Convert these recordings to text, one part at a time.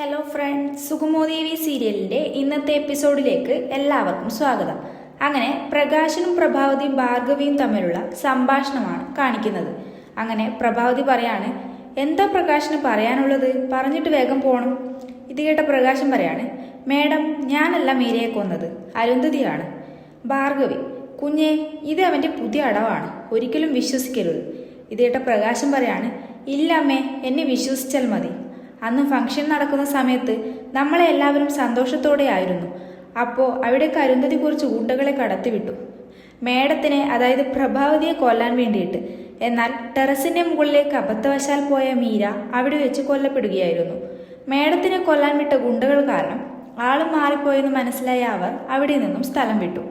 Hello friends, സുഗമോദേവി സീരിയലിന്റെ ഇന്നത്തെ എപ്പിസോഡിലേക്ക് എല്ലാവർക്കും സ്വാഗതം. അങ്ങനെ പ്രകാശനും പ്രഭാവതിയും ഭാർഗവിയും തമ്മിലുള്ള സംഭാഷണമാണ് കാണിക്കുന്നത്. അങ്ങനെ പ്രഭാവതി പറയാണ്, എന്താ പ്രകാശന് പറയാനുള്ളത്, പറഞ്ഞിട്ട് വേഗം പോകണം. ഇത് കേട്ട പ്രകാശൻ പറയാണ്, മേഡം, ഞാനല്ല മീരയെ കൊന്നത്, അരുന്ധതിയാണ്. ഭാർഗവി, കുഞ്ഞെ, ഇത് അവന്റെ പുതിയ അടവാണ്, ഒരിക്കലും വിശ്വസിക്കരുത്. ഇത് കേട്ട പ്രകാശൻ പറയാണ്, ഇല്ല അമ്മേ, എന്നെ വിശ്വസിച്ചാൽ മതി. അന്ന് ഫംഗ്ഷൻ നടക്കുന്ന സമയത്ത് നമ്മളെ എല്ലാവരും സന്തോഷത്തോടെ ആയിരുന്നു. അപ്പോൾ അവിടേക്ക് അരുന്ധതി കുറച്ച് ഗുണ്ടകളെ കടത്തിവിട്ടു, മേഡത്തിനെ, അതായത് പ്രഭാവതിയെ കൊല്ലാൻ വേണ്ടിയിട്ട്. എന്നാൽ ടെറസിന്റെ മുകളിലേക്ക് അബദ്ധവശാൽ പോയ മീര അവിടെ വെച്ച് കൊല്ലപ്പെടുകയായിരുന്നു. മേഡത്തിനെ കൊല്ലാൻ വിട്ട ഗുണ്ടകൾ കാരണം ആള് മാറിപ്പോയെന്ന് മനസ്സിലായ അവർ അവിടെ നിന്നും സ്ഥലം വിട്ടു.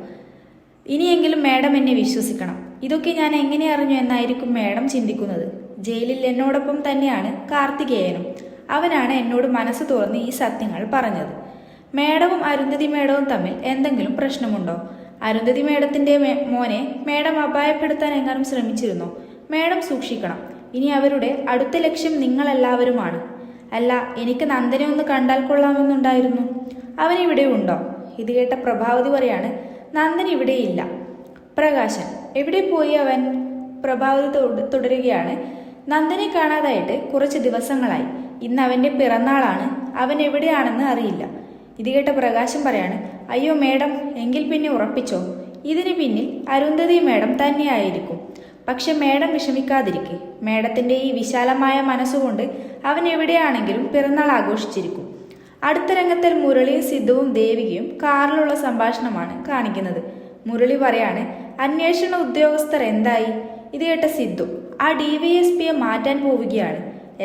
ഇനിയെങ്കിലും മേഡം എന്നെ വിശ്വസിക്കണം. ഇതൊക്കെ ഞാൻ എങ്ങനെ അറിഞ്ഞു എന്നായിരിക്കും മേഡം ചിന്തിക്കുന്നത്. ജയിലിൽ എന്നോടൊപ്പം തന്നെയാണ് കാർത്തികേയനും. അവനാണ് എന്നോട് മനസ്സ് തുറന്ന് ഈ സത്യങ്ങൾ പറഞ്ഞത്. മേഡവും അരുന്ധതി മേഡവും തമ്മിൽ എന്തെങ്കിലും പ്രശ്നമുണ്ടോ? അരുന്ധതി മേഡത്തിന്റെ മോനെ മേഡം അപായപ്പെടുത്താൻ എങ്ങാനും ശ്രമിച്ചിരുന്നോ? മേഡം സൂക്ഷിക്കണം. ഇനി അവരുടെ അടുത്ത ലക്ഷ്യം നിങ്ങളെല്ലാവരുമാണ്. അല്ല, എനിക്ക് നന്ദനെ ഒന്ന് കണ്ടാൽ കൊള്ളാമെന്നുണ്ടായിരുന്നു. അവനിവിടെ ഉണ്ടോ? ഇത് കേട്ട പ്രഭാവതി പറയാണ്, നന്ദൻ ഇവിടെയില്ല. പ്രകാശൻ, എവിടെ പോയി അവൻ? പ്രഭാവതി തുടരുകയാണ്, നന്ദനെ കാണാതായിട്ട് കുറച്ച് ദിവസങ്ങളായി. ഇന്ന് അവന്റെ പിറന്നാളാണ്, അവൻ എവിടെയാണെന്ന് അറിയില്ല. ഇത് കേട്ട പ്രകാശം പറയാണ്, അയ്യോ മേഡം, എങ്കിൽ പിന്നെ ഉറപ്പിച്ചോ, ഇതിന് പിന്നിൽ അരുന്ധതി മേഡം തന്നെയായിരിക്കും. പക്ഷെ മേഡം വിഷമിക്കാതിരിക്കെ. മേഡത്തിന്റെ ഈ വിശാലമായ മനസ്സുകൊണ്ട് അവൻ എവിടെയാണെങ്കിലും പിറന്നാൾ ആഘോഷിച്ചിരിക്കും. അടുത്ത രംഗത്തിൽ മുരളിയും സിദ്ധുവും ദേവികയും കാറിലുള്ള സംഭാഷണമാണ് കാണിക്കുന്നത്. മുരളി പറയാണ്, അന്വേഷണ ഉദ്യോഗസ്ഥർ എന്തായി? ഇത് കേട്ട സിദ്ധു, ആ DYSPയെ മാറ്റാൻ പോവുകയാണ്.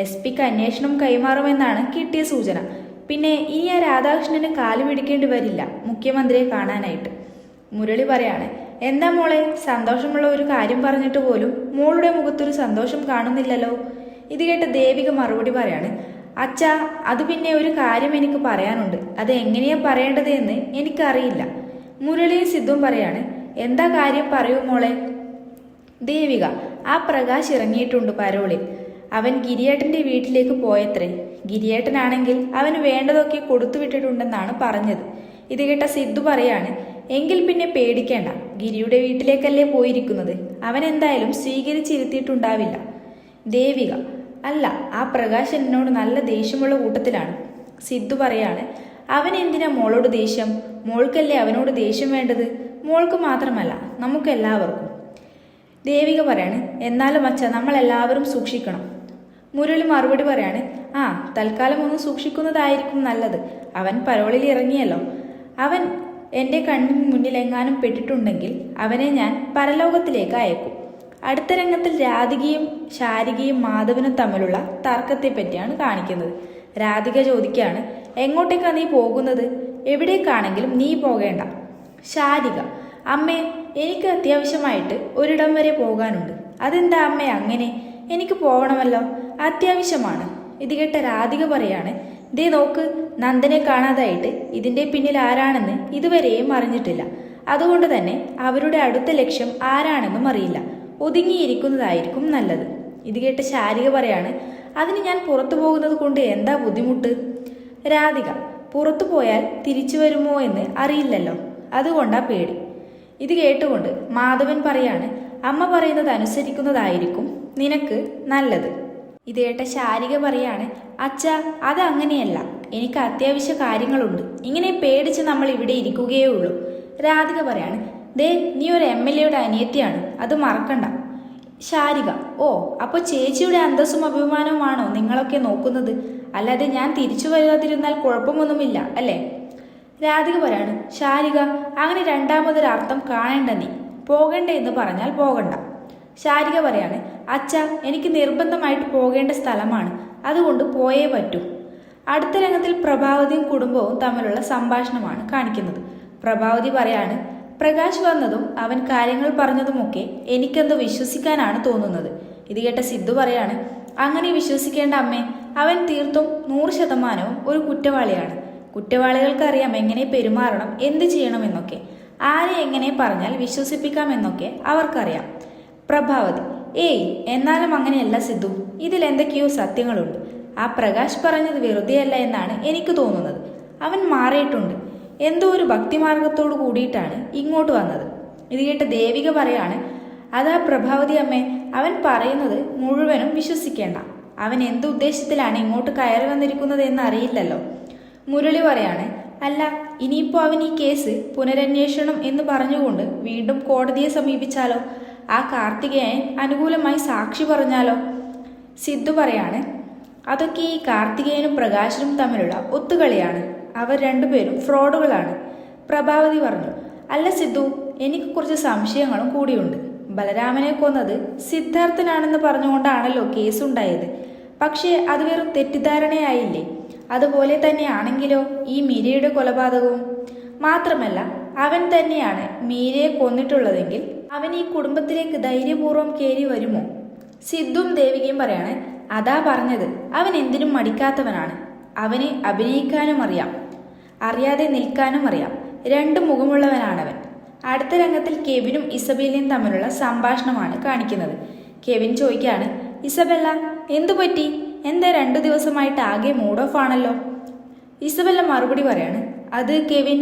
SP-ക്ക് അന്വേഷണം കൈമാറുമെന്നാണ് കിട്ടിയ സൂചന. പിന്നെ ഇനി ആ രാധാകൃഷ്ണന് കാല് പിടിക്കേണ്ടി വരില്ല മുഖ്യമന്ത്രിയെ കാണാനായിട്ട്. മുരളി പറയാണ്, എന്താ മോളെ, സന്തോഷമുള്ള ഒരു കാര്യം പറഞ്ഞിട്ട് പോലും മോളുടെ മുഖത്തൊരു സന്തോഷം കാണുന്നില്ലല്ലോ. ഇത് കേട്ട് ദേവിക മറുപടി പറയാണ്, അച്ഛാ, അത് പിന്നെ ഒരു കാര്യം എനിക്ക് പറയാനുണ്ട്, അത് എങ്ങനെയാ പറയേണ്ടത് എന്ന് എനിക്കറിയില്ല. മുരളിയും സിദ്ധുവും പറയാണ്, എന്താ കാര്യം, പറയൂ മോളെ. ദേവിക, ആ പ്രകാശ് ഇറങ്ങിയിട്ടുണ്ട് പരോളിൽ. അവൻ ഗിരിയേട്ടന്റെ വീട്ടിലേക്ക് പോയത്രേ. ഗിരിയേട്ടനാണെങ്കിൽ അവന് വേണ്ടതൊക്കെ കൊടുത്തുവിട്ടിട്ടുണ്ടെന്നാണ് പറഞ്ഞത്. ഇത് കേട്ട സിദ്ധു പറയാണ്, എങ്കിൽ പിന്നെ പേടിക്കേണ്ട, ഗിരിയുടെ വീട്ടിലേക്കല്ലേ പോയിരിക്കുന്നത്, അവൻ എന്തായാലും സ്വീകരിച്ചിരുത്തിയിട്ടുണ്ടാവില്ല. ദേവിക, അല്ല, ആ പ്രകാശ് എന്നോട് നല്ല ദേഷ്യമുള്ള കൂട്ടത്തിലാണ്. സിദ്ധു പറയാണ്, അവൻ എന്തിനാ മോളോട് ദേഷ്യം? മോൾക്കല്ലേ അവനോട് ദേഷ്യം വേണ്ടത്, മോൾക്ക് മാത്രമല്ല നമുക്കെല്ലാവർക്കും. ദേവിക പറയാണ്, എന്നാലും അച്ഛ, നമ്മളെല്ലാവരും സൂക്ഷിക്കണം. മുരളി മറുപടി പറയാണ്, തൽക്കാലം ഒന്ന് സൂക്ഷിക്കുന്നതായിരിക്കും നല്ലത്. അവൻ പരോളിൽ ഇറങ്ങിയല്ലോ. അവൻ എൻ്റെ കണ്ണിന് മുന്നിൽ എങ്ങാനും പെട്ടിട്ടുണ്ടെങ്കിൽ അവനെ ഞാൻ പരലോകത്തിലേക്ക് അയക്കും. അടുത്ത രംഗത്തിൽ രാധികയും ശാരികയും മാധവനും തമ്മിലുള്ള തർക്കത്തെ പറ്റിയാണ് കാണിക്കുന്നത്. രാധിക ചോദിക്കുകയാണ്, എങ്ങോട്ടേക്കാ നീ പോകുന്നത്? എവിടേക്കാണെങ്കിലും നീ പോകേണ്ട. ശാരിക, അമ്മേ, എനിക്ക് അത്യാവശ്യമായിട്ട് ഒരിടം വരെ പോകാനുണ്ട്. അതെന്താ അമ്മേ അങ്ങനെ? എനിക്ക് പോകണമല്ലോ, അത്യാവശ്യമാണ്. ഇത് കേട്ട രാധിക പറയാണ്, ദേ നോക്ക്, നന്ദനെ കാണാതായിട്ട് ഇതിന്റെ പിന്നിൽ ആരാണെന്ന് ഇതുവരെയും അറിഞ്ഞിട്ടില്ല. അതുകൊണ്ട് തന്നെ അവരുടെ അടുത്ത ലക്ഷ്യം ആരാണെന്നും അറിയില്ല. ഒതുങ്ങിയിരിക്കുന്നതായിരിക്കും നല്ലത്. ഇത് കേട്ട് ശാരിക പറയാണ്, അതിന് ഞാൻ പുറത്തു പോകുന്നത് കൊണ്ട് എന്താ ബുദ്ധിമുട്ട്? രാധിക, പുറത്തു പോയാൽ തിരിച്ചു വരുമോ എന്ന് അറിയില്ലല്ലോ, അതുകൊണ്ടാ പേടി. ഇത് കേട്ടുകൊണ്ട് മാധവൻ പറയാണ്, അമ്മ പറയുന്നത് അനുസരിക്കുന്നതായിരിക്കും നിനക്ക് നല്ലത്. ഇത് കേട്ട ശാരിക പറയാണ്, അച്ഛാ, അത് അങ്ങനെയല്ല, എനിക്ക് അത്യാവശ്യ കാര്യങ്ങളുണ്ട്. ഇങ്ങനെ പേടിച്ച് നമ്മൾ ഇവിടെ ഇരിക്കുകയേ ഉള്ളൂ. രാധിക പറയാണ്, ദേ, നീ ഒരു MLA-യുടെ അനിയത്തിയാണ്, അത് മറക്കണ്ട. ശാരിക, ഓ, അപ്പോൾ ചേച്ചിയുടെ അന്തസ്സും അഭിമാനവുമാണോ നിങ്ങളൊക്കെ നോക്കുന്നത്? അല്ലാതെ ഞാൻ തിരിച്ചു വരാതിരുന്നാൽ കുഴപ്പമൊന്നുമില്ല അല്ലേ? രാധിക പറയാണ്, ശാരിക, അങ്ങനെ രണ്ടാമതൊരർത്ഥം കാണേണ്ട. നീ പോകണ്ട എന്ന് പറഞ്ഞാൽ പോകണ്ട. ശാരിക പറയാണ്, അച്ഛാ, എനിക്ക് നിർബന്ധമായിട്ട് പോകേണ്ട സ്ഥലമാണ്, അതുകൊണ്ട് പോയേ പറ്റൂ. അടുത്ത രംഗത്തിൽ പ്രഭാവതിയും കുടുംബവും തമ്മിലുള്ള സംഭാഷണമാണ് കാണിക്കുന്നത്. പ്രഭാവതി പറയാണ്, പ്രകാശ് വന്നതും അവൻ കാര്യങ്ങൾ പറഞ്ഞതുമൊക്കെ എനിക്കെന്തോ വിശ്വസിക്കാനാണ് തോന്നുന്നത്. ഇത് കേട്ട സിദ്ധു പറയാണ്, അങ്ങനെ വിശ്വസിക്കേണ്ട അമ്മേ, അവൻ തീർത്തും 100% ഒരു കുറ്റവാളിയാണ്. കുറ്റവാളികൾക്കറിയാം എങ്ങനെ പെരുമാറണം, എന്ത് ചെയ്യണമെന്നൊക്കെ, ആരെ എങ്ങനെ പറഞ്ഞാൽ വിശ്വസിപ്പിക്കാമെന്നൊക്കെ അവർക്കറിയാം. പ്രഭാവതി, ഏയ്, എന്നാലും അങ്ങനെയല്ല സിദ്ധു, ഇതിൽ എന്തൊക്കെയോ സത്യങ്ങളുണ്ട്. ആ പ്രകാശ് പറഞ്ഞത് വെറുതെയല്ല എന്നാണ് എനിക്ക് തോന്നുന്നത്. അവൻ മാറിയിട്ടുണ്ട്. എന്തോ ഒരു ഭക്തിമാർഗത്തോട് കൂടിയിട്ടാണ് ഇങ്ങോട്ട് വന്നത്. ഇത് കേട്ട് ദേവിക പറയാണ്, അതാ പ്രഭാവതി അമ്മേ, അവൻ പറയുന്നത് മുഴുവനും വിശ്വസിക്കേണ്ട. അവൻ എന്ത് ഉദ്ദേശത്തിലാണ് ഇങ്ങോട്ട് കയറി വന്നിരിക്കുന്നത് എന്ന് അറിയില്ലല്ലോ. മുരളി പറയാണ്, അല്ല ഇനിയിപ്പോൾ അവൻ ഈ കേസ് പുനരന്വേഷണം എന്ന് പറഞ്ഞുകൊണ്ട് വീണ്ടും കോടതിയെ സമീപിച്ചാലോ? ആ കാർത്തികേയൻ അനുകൂലമായി സാക്ഷി പറഞ്ഞാലോ? സിദ്ധു പറയാണ്, അതൊക്കെ ഈ കാർത്തികേയനും പ്രകാശനും തമ്മിലുള്ള ഒത്തുകളിയാണ്. അവർ രണ്ടുപേരും ഫ്രോഡുകളാണ്. പ്രഭാവതി പറഞ്ഞു, അല്ല സിദ്ധു, എനിക്ക് കുറച്ച് സംശയങ്ങളും കൂടിയുണ്ട്. ബലരാമനെ കൊന്നത് സിദ്ധാർത്ഥനാണെന്ന് പറഞ്ഞുകൊണ്ടാണല്ലോ കേസുണ്ടായത്. പക്ഷേ അത് വെറും തെറ്റിദ്ധാരണയായില്ലേ? അതുപോലെ തന്നെയാണെങ്കിലോ ഈ മീരയുടെ കൊലപാതകവും? മാത്രമല്ല അവൻ തന്നെയാണ് മീരയെ കൊന്നിട്ടുള്ളതെങ്കിൽ അവൻ ഈ കുടുംബത്തിലേക്ക് ധൈര്യപൂർവ്വം കയറി വരുമോ? സിദ്ധുവും ദേവികയും പറയാണ്, അതാ പറഞ്ഞത്, അവൻ എന്തിനും മടിക്കാത്തവനാണ്. അവന് അഭിനയിക്കാനും അറിയാം, അറിയാതെ നിൽക്കാനും അറിയാം. രണ്ടു മുഖമുള്ളവനാണവൻ. അടുത്ത രംഗത്തിൽ കെവിനും ഇസബെല്ലയും തമ്മിലുള്ള സംഭാഷണമാണ് കാണിക്കുന്നത്. കെവിൻ ചോദിക്കാണ്, ഇസബെല്ല എന്തു പറ്റി? എന്താ 2 ദിവസമായിട്ട് ആകെ മൂഡ് ഓഫ് ആണല്ലോ? ഇസബെല്ല മറുപടി പറയാണ്, അത് കെവിൻ,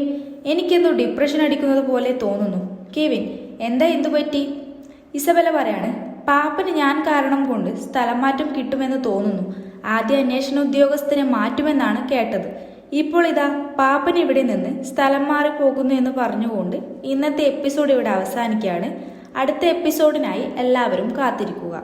എനിക്കെന്തോ ഡിപ്രഷൻ അടിക്കുന്നത് പോലെ തോന്നുന്നു. കെവിൻ, എന്താ എന്തു പറ്റി? ഇസബെല്ല പറയാണ്, പാപ്പന് ഞാൻ കാരണം കൊണ്ട് സ്ഥലം മാറ്റം കിട്ടുമെന്ന് തോന്നുന്നു. ആദ്യ അന്വേഷണ ഉദ്യോഗസ്ഥനെ മാറ്റുമെന്നാണ് കേട്ടത്. ഇപ്പോൾ ഇതാ പാപ്പൻ ഇവിടെ നിന്ന് സ്ഥലം മാറി പോകുന്നു എന്ന് പറഞ്ഞുകൊണ്ട് ഇന്നത്തെ എപ്പിസോഡ് ഇവിടെ അവസാനിക്കുകയാണ്. അടുത്ത എപ്പിസോഡിനായി എല്ലാവരും കാത്തിരിക്കുക.